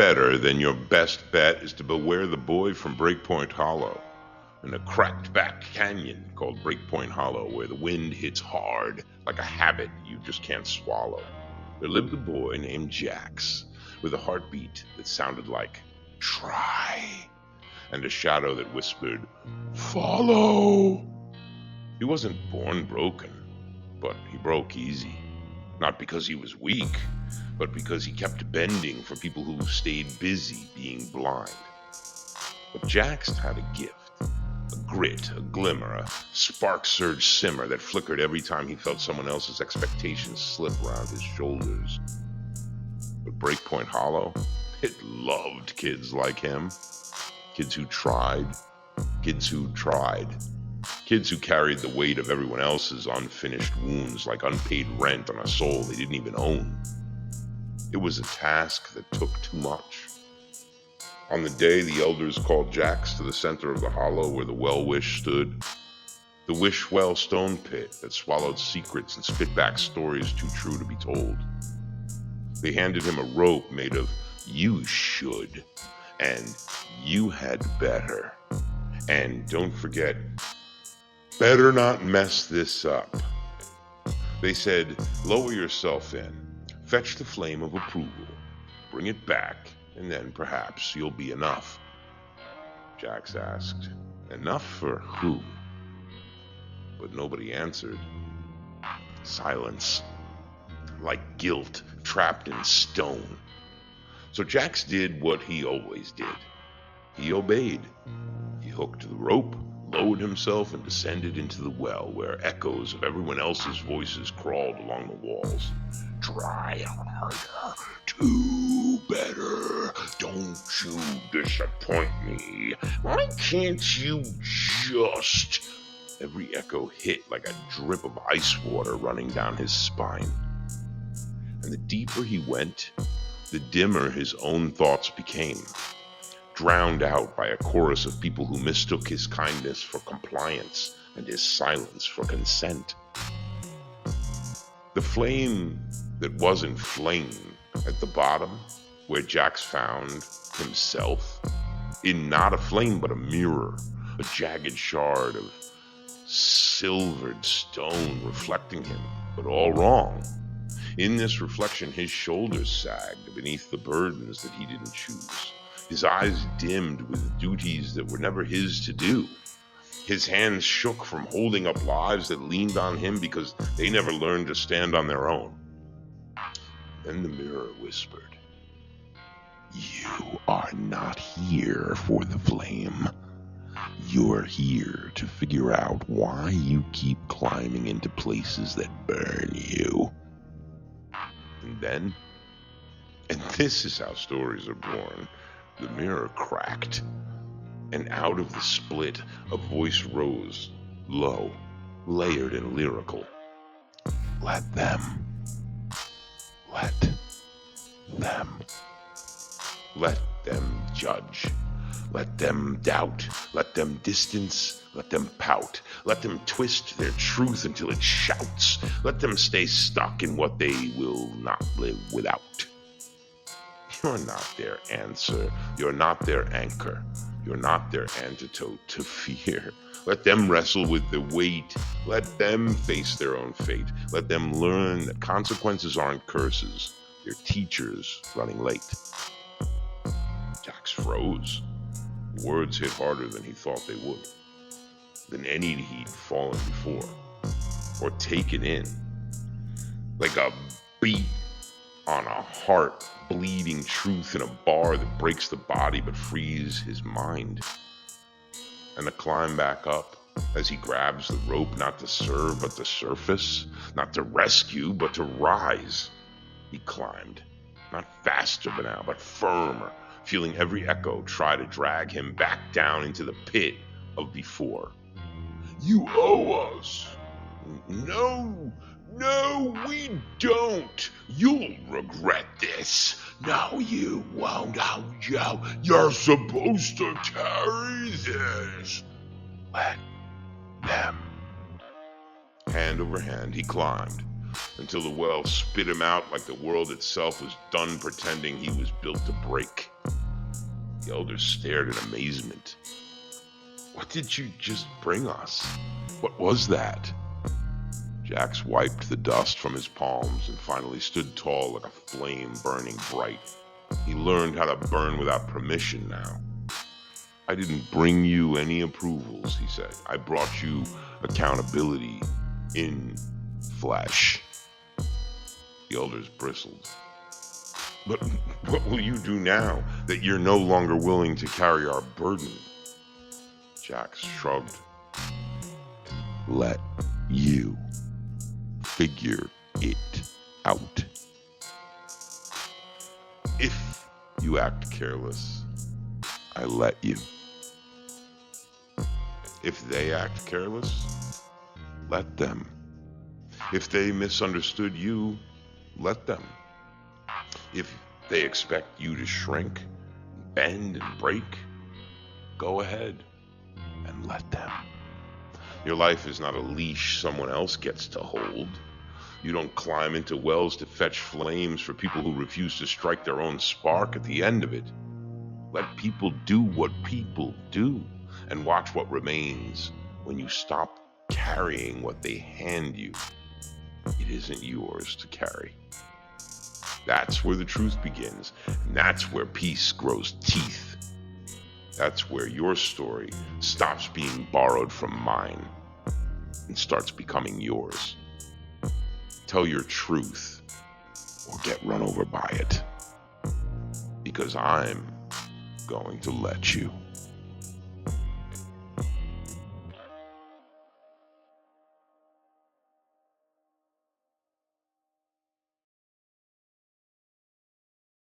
better, then your best bet is to beware the boy from Breakpoint Hollow, in a cracked-back canyon called Breakpoint Hollow, where the wind hits hard like a habit you just can't swallow. There lived a boy named Jax, with a heartbeat that sounded like, "Try," and a shadow that whispered, "Follow." He wasn't born broken, but he broke easy. Not because he was weak, but because he kept bending for people who stayed busy being blind. But Jax had a gift, a grit, a glimmer, a spark surge simmer that flickered every time he felt someone else's expectations slip around his shoulders. But Breakpoint Hollow, it loved kids like him. Kids who tried. Kids who tried. Kids who carried the weight of everyone else's unfinished wounds like unpaid rent on a soul they didn't even own. It was a task that took too much. On the day the elders called Jax to the center of the hollow where the well-wish stood, the wish-well stone pit that swallowed secrets and spit back stories too true to be told. They handed him a rope made of "you should," and "you had better," and don't forget, "better not mess this up." They said, "Lower yourself in, fetch the flame of approval, bring it back, and then perhaps you'll be enough." Jax asked, "Enough for who?" But nobody answered. Silence, like guilt trapped in stone. So Jax did what he always did. He obeyed. He hooked the rope, lowered himself, and descended into the well, where echoes of everyone else's voices crawled along the walls. "Try harder, do better, don't you disappoint me. Why can't you just..." Every echo hit like a drip of ice water running down his spine. And the deeper he went, the dimmer his own thoughts became, drowned out by a chorus of people who mistook his kindness for compliance and his silence for consent. The flame that wasn't flame at the bottom, where Jax found himself, in not a flame but a mirror, a jagged shard of silvered stone reflecting him, but all wrong. In this reflection, his shoulders sagged beneath the burdens that he didn't choose. His eyes dimmed with duties that were never his to do. His hands shook from holding up lives that leaned on him because they never learned to stand on their own. Then the mirror whispered, "You are not here for the flame. You're here to figure out why you keep climbing into places that burn you." And this is how stories are born, the mirror cracked, and out of the split a voice rose, low, layered and lyrical. Let them judge. Let them doubt. Let them distance. Let them pout. Let them twist their truth until it shouts. Let them stay stuck in what they will not live without. You're not their answer. You're not their anchor. You're not their antidote to fear. Let them wrestle with the weight. Let them face their own fate. Let them learn that consequences aren't curses. They're teachers running late. Jax froze. Words hit harder than he thought they would, than any he'd fallen before, or taken in. Like a beat on a heart, bleeding truth in a bar that breaks the body but frees his mind. And the climb back up, as he grabs the rope, not to serve but to surface, not to rescue but to rise. He climbed, not faster now, but firmer, feeling every echo try to drag him back down into the pit of before. "You owe us." No, we don't. You'll regret this. No, you won't. Oh, you're supposed to carry this. Let them. Hand over hand, he climbed, until the well spit him out like the world itself was done pretending he was built to break. The elders stared in amazement. What did you just bring us? What was that? Jax wiped the dust from his palms and finally stood tall like a flame burning bright. He learned how to burn without permission now. I didn't bring you any approvals, he said. I brought you accountability in flesh. The elders bristled. But what will you do now that you're no longer willing to carry our burden? Jax shrugged. Let you figure it out. If you act careless, I let you. If they act careless, let them. If they misunderstood you, let them. If they expect you to shrink, bend, and break, go ahead and let them. Your life is not a leash someone else gets to hold. You don't climb into wells to fetch flames for people who refuse to strike their own spark at the end of it. Let people do what people do, and watch what remains when you stop carrying what they hand you. It isn't yours to carry. That's where the truth begins, and that's where peace grows teeth. That's where your story stops being borrowed from mine and starts becoming yours. Tell your truth or get run over by it, because I'm going to let you.